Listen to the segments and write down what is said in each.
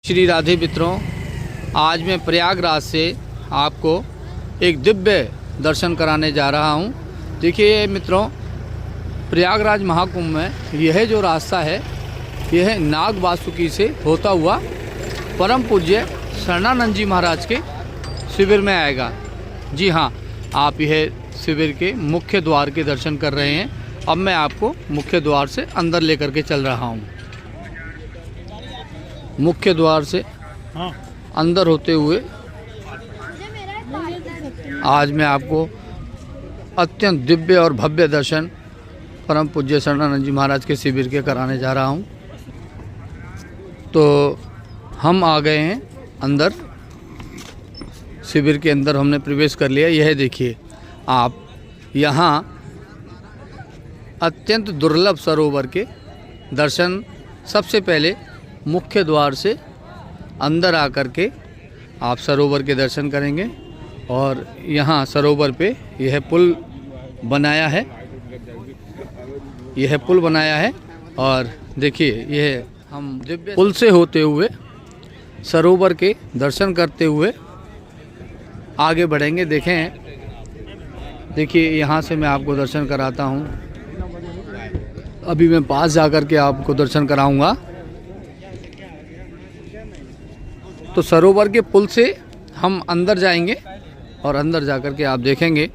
श्री राधे मित्रों, आज मैं प्रयागराज से आपको एक दिव्य दर्शन कराने जा रहा हूं। देखिए मित्रों, प्रयागराज महाकुंभ में यह जो रास्ता है यह नाग वासुकी से होता हुआ परम पूज्य शरणानंद जी महाराज के शिविर में आएगा। जी हाँ, आप यह शिविर के मुख्य द्वार के दर्शन कर रहे हैं। अब मैं आपको मुख्य द्वार से अंदर लेकर के चल रहा हूँ। मुख्य द्वार से अंदर होते हुए आज मैं आपको अत्यंत दिव्य और भव्य दर्शन परम पूज्य शरणानंद जी महाराज के शिविर के कराने जा रहा हूं। तो हम आ गए हैं अंदर, शिविर के अंदर हमने प्रवेश कर लिया। यह देखिए आप, यहाँ अत्यंत दुर्लभ सरोवर के दर्शन सबसे पहले मुख्य द्वार से अंदर आकर के आप सरोवर के दर्शन करेंगे। और यहाँ सरोवर पे यह पुल बनाया है, यह पुल बनाया है। और देखिए यह हम दिव्य पुल से होते हुए सरोवर के दर्शन करते हुए आगे बढ़ेंगे। देखें, देखिए यहाँ से मैं आपको दर्शन कराता हूँ। अभी मैं पास जाकर के आपको दर्शन कराऊंगा। तो सरोवर के पुल से हम अंदर जाएंगे और अंदर जाकर के आप देखेंगे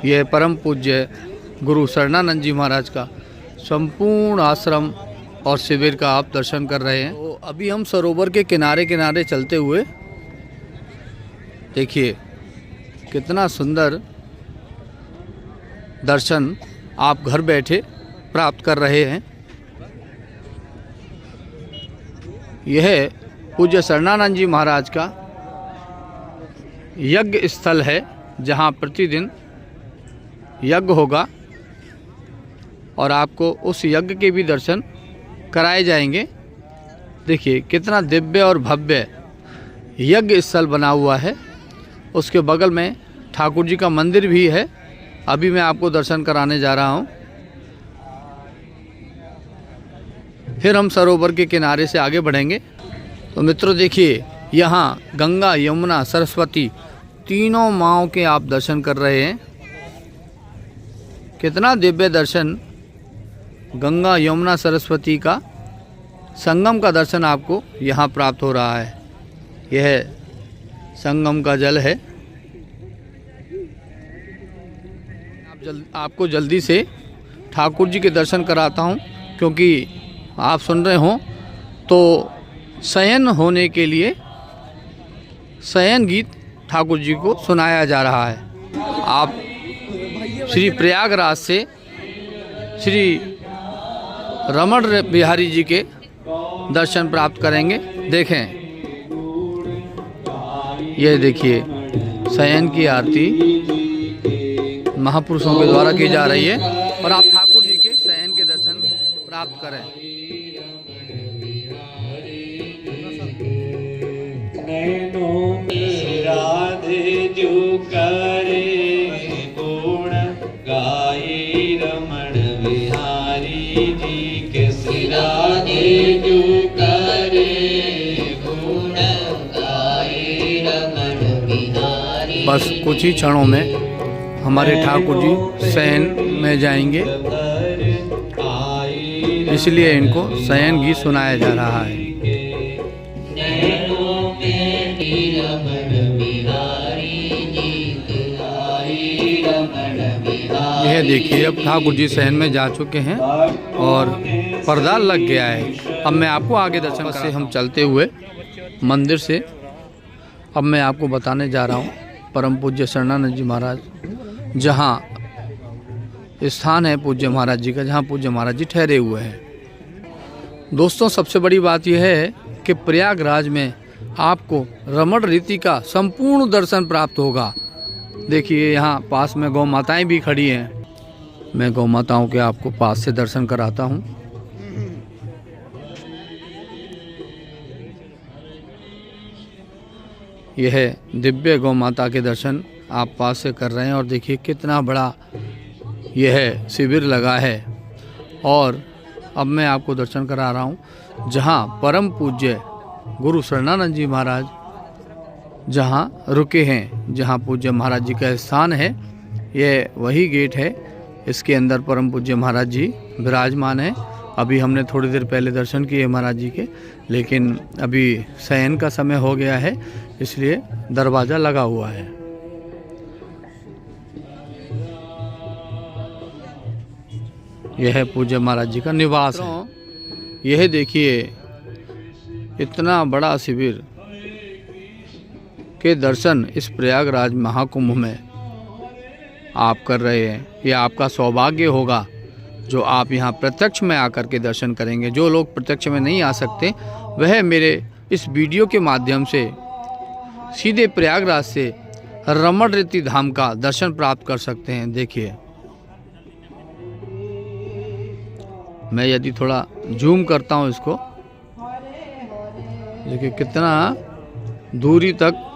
यह परम पूज्य गुरु शरणानंद जी महाराज का संपूर्ण आश्रम और शिविर का आप दर्शन कर रहे हैं। तो अभी हम सरोवर के किनारे किनारे चलते हुए देखिए कितना सुंदर दर्शन आप घर बैठे प्राप्त कर रहे हैं। यह पूज्य शरणानंद जी महाराज का यज्ञ स्थल है, जहां प्रतिदिन यज्ञ होगा और आपको उस यज्ञ के भी दर्शन कराए जाएंगे। देखिए कितना दिव्य और भव्य यज्ञ स्थल बना हुआ है। उसके बगल में ठाकुर जी का मंदिर भी है। अभी मैं आपको दर्शन कराने जा रहा हूं। फिर हम सरोवर के किनारे से आगे बढ़ेंगे। तो मित्रों देखिए, यहाँ गंगा, यमुना, सरस्वती तीनों माँओं के आप दर्शन कर रहे हैं। कितना दिव्य दर्शन, गंगा, यमुना, सरस्वती का संगम का दर्शन आपको यहाँ प्राप्त हो रहा है। यह संगम का जल है। आपको जल्दी से ठाकुर जी के दर्शन कराता हूँ, क्योंकि आप सुन रहे हो तो शयन होने के लिए शयन गीत ठाकुर जी को सुनाया जा रहा है। आप श्री प्रयागराज से श्री रमण बिहारी जी के दर्शन प्राप्त करेंगे। देखें, यह देखिए शयन की आरती महापुरुषों के द्वारा की जा रही है और आप ठाकुर जी के शयन के दर्शन प्राप्त करें। राधे जो करे गुण गाये रमण बिहारी जी के। राधे जो करे गुण गाये रमण बिहारी। बस कुछ ही क्षणों में हमारे ठाकुर जी शयन में जाएंगे, इसलिए इनको शयन गीत सुनाया जा रहा है। यह देखिए, अब ठाकुर जी शयन में जा चुके हैं और पर्दा लग गया है। अब मैं आपको आगे दर्शन से हम चलते हुए मंदिर से अब मैं आपको बताने जा रहा हूँ परम पूज्य शरणानंद जी महाराज, जहाँ स्थान है पूज्य महाराज जी का, जहाँ पूज्य महाराज जी ठहरे हुए हैं। दोस्तों, सबसे बड़ी बात यह है कि प्रयागराज में आपको रमण रीति का संपूर्ण दर्शन प्राप्त होगा। देखिए यहाँ पास में गौ माताएं भी खड़ी हैं। मैं गौ माताओं के आपको पास से दर्शन कराता हूँ। यह दिव्य गौ माता के दर्शन आप पास से कर रहे हैं। और देखिए कितना बड़ा यह शिविर लगा है और अब मैं आपको दर्शन करा रहा हूँ जहाँ परम पूज्य गुरु शरणानंद जी महाराज जहाँ रुके हैं, जहाँ पूज्य महाराज जी का स्थान है, ये वही गेट है। इसके अंदर परम पूज्य महाराज जी विराजमान है। अभी हमने थोड़ी देर पहले दर्शन किए महाराज जी के, लेकिन अभी शयन का समय हो गया है, इसलिए दरवाज़ा लगा हुआ है। यह है पूज्य महाराज जी का निवास है। यह देखिए इतना बड़ा शिविर के दर्शन इस प्रयागराज महाकुंभ में आप कर रहे हैं। ये आपका सौभाग्य होगा जो आप यहाँ प्रत्यक्ष में आकर के दर्शन करेंगे। जो लोग प्रत्यक्ष में नहीं आ सकते वह मेरे इस वीडियो के माध्यम से सीधे प्रयागराज से रमण रेती धाम का दर्शन प्राप्त कर सकते हैं। देखिए मैं यदि थोड़ा जूम करता हूँ इसको, देखिए कितना दूरी तक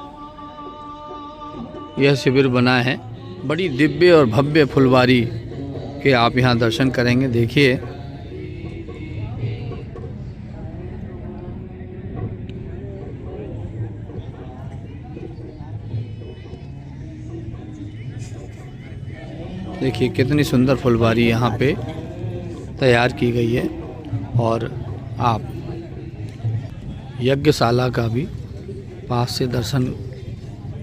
यह शिविर बना है। बड़ी दिव्य और भव्य फुलवारी के आप यहाँ दर्शन करेंगे। देखिए देखिए कितनी सुंदर फुलवारी यहाँ पे तैयार की गई है। और आप यज्ञशाला का भी पास से दर्शन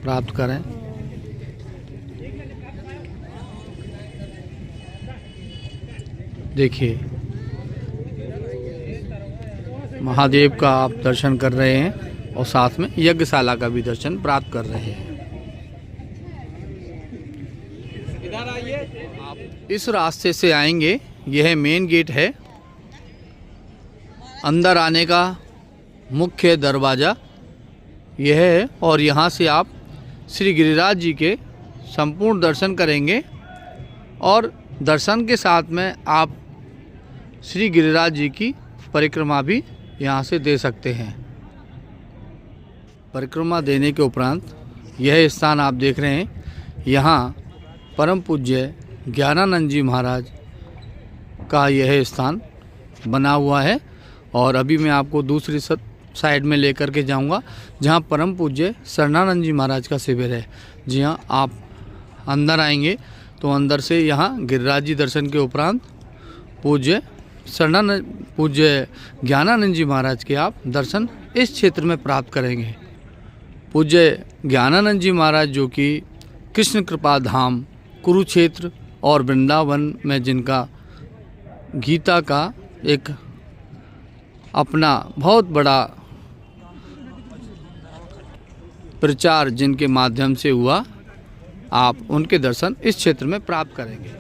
प्राप्त करें। देखिए महादेव का आप दर्शन कर रहे हैं और साथ में यज्ञशाला का भी दर्शन प्राप्त कर रहे हैं। इधर आइए, आप इस रास्ते से आएंगे, यह मेन गेट है। अंदर आने का मुख्य दरवाज़ा यह है और यहाँ से आप श्री गिरिराज जी के संपूर्ण दर्शन करेंगे और दर्शन के साथ में आप श्री गिरिराज जी की परिक्रमा भी यहाँ से दे सकते हैं। परिक्रमा देने के उपरांत यह स्थान आप देख रहे हैं, यहाँ परम पूज्य ज्ञानानंद जी महाराज का यह स्थान बना हुआ है। और अभी मैं आपको दूसरी साइड में लेकर के जाऊंगा जहाँ परम पूज्य शरणानंद जी महाराज का शिविर है। जी हाँ, आप अंदर आएंगे तो अंदर से यहाँ गिरिराज जी दर्शन के उपरांत पूज्य ज्ञानानंद जी महाराज के आप दर्शन इस क्षेत्र में प्राप्त करेंगे। पूज्य ज्ञानानंद जी महाराज जो कि कृष्ण कृपा धाम कुरुक्षेत्र और वृंदावन में जिनका गीता का एक अपना बहुत बड़ा प्रचार जिनके माध्यम से हुआ, आप उनके दर्शन इस क्षेत्र में प्राप्त करेंगे।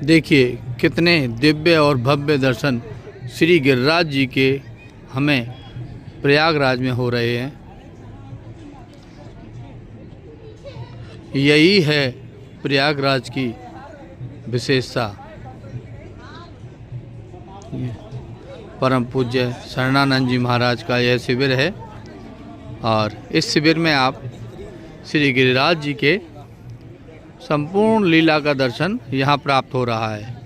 देखिए कितने दिव्य और भव्य दर्शन श्री गिरिराज जी के हमें प्रयागराज में हो रहे हैं। यही है प्रयागराज की विशेषता। परम पूज्य शरणानंद जी महाराज का यह शिविर है और इस शिविर में आप श्री गिरिराज जी के संपूर्ण लीला का दर्शन यहाँ प्राप्त हो रहा है।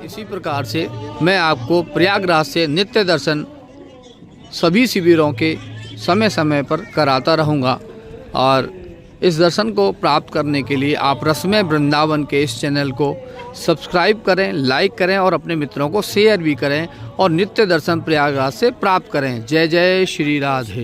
इसी प्रकार से मैं आपको प्रयागराज से नित्य दर्शन सभी शिविरों के समय समय पर कराता रहूँगा। और इस दर्शन को प्राप्त करने के लिए आप रसमय वृंदावन के इस चैनल को सब्सक्राइब करें, लाइक करें और अपने मित्रों को शेयर भी करें और नित्य दर्शन प्रयागराज से प्राप्त करें। जय जय श्री राधे।